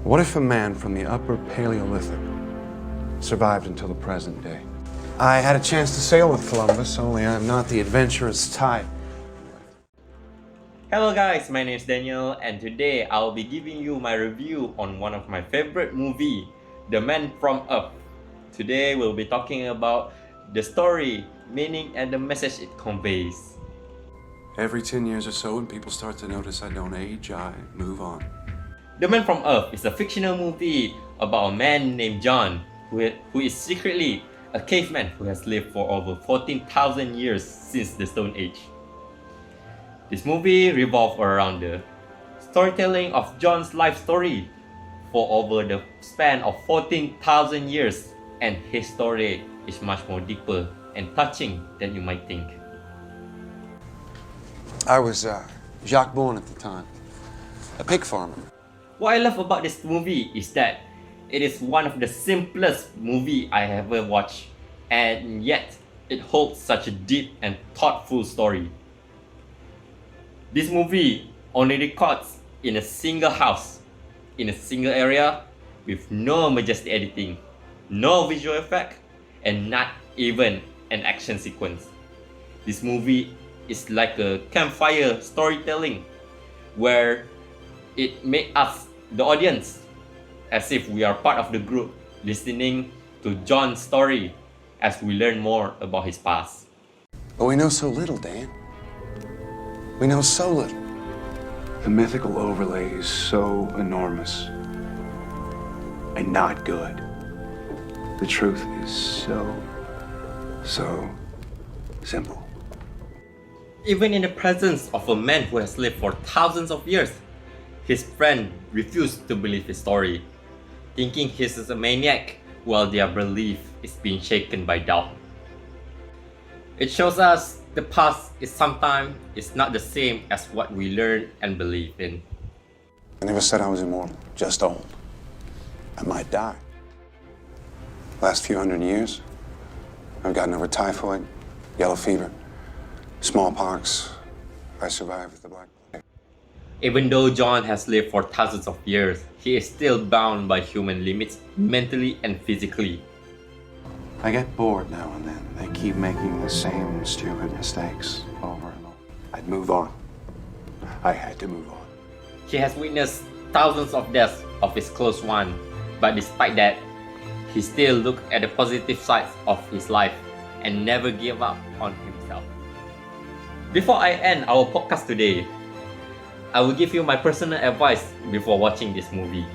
What if a man from the upper Paleolithic survived until the present day? I had a chance to sail with Columbus, only I'm not the adventurous type. Hello guys, my name is Daniel and today I'll be giving you my review on one of my favorite movie, The Man from Earth. Today we'll be talking about the story, meaning and the message it conveys. Every 10 years or so, when people start to notice I don't age, I move on. The Man from Earth is a fictional movie about a man named John who is secretly a caveman who has lived for over 14,000 years since the Stone Age. This movie revolves around the storytelling of John's life story for over the span of 14,000 years, and his story is much more deeper and touching than you might think. I was Jacques Bourne at the time, a pig farmer. What I love about this movie is that it is one of the simplest movie I have ever watched, and yet it holds such a deep and thoughtful story. This movie only records in a single house, in a single area, with no majestic editing, no visual effect, and not even an action sequence. This movie is like a campfire storytelling where it made us, the audience, as if we are part of the group listening to John's story as we learn more about his past. But we know so little, Dan. We know so little. The mythical overlay is so enormous and not good. The truth is so simple. Even in the presence of a man who has lived for thousands of years, his friend refused to believe his story, thinking he is a maniac while their belief is being shaken by doubt. It shows us the past is sometimes not the same as what we learn and believe in. I never said I was immortal, just old. I might die. Last few hundred years, I've gotten over typhoid, yellow fever, smallpox. I survived with the Black Plague. Even though John has lived for thousands of years, he is still bound by human limits mentally and physically. I get bored now and then. They keep making the same stupid mistakes over and over. I'd move on. I had to move on. He has witnessed thousands of deaths of his close one, but despite that, he still looked at the positive sides of his life and never gave up on himself. Before I end our podcast today, I will give you my personal advice before watching this movie.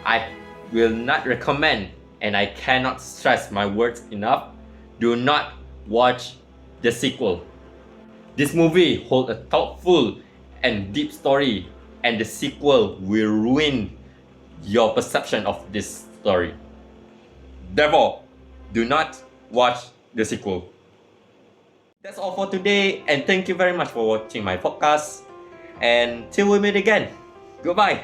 I will not recommend, and I cannot stress my words enough, do not watch the sequel. This movie holds a thoughtful and deep story, and the sequel will ruin your perception of this story. Therefore, do not watch the sequel. That's all for today, and thank you very much for watching my podcast. And till we meet again, goodbye.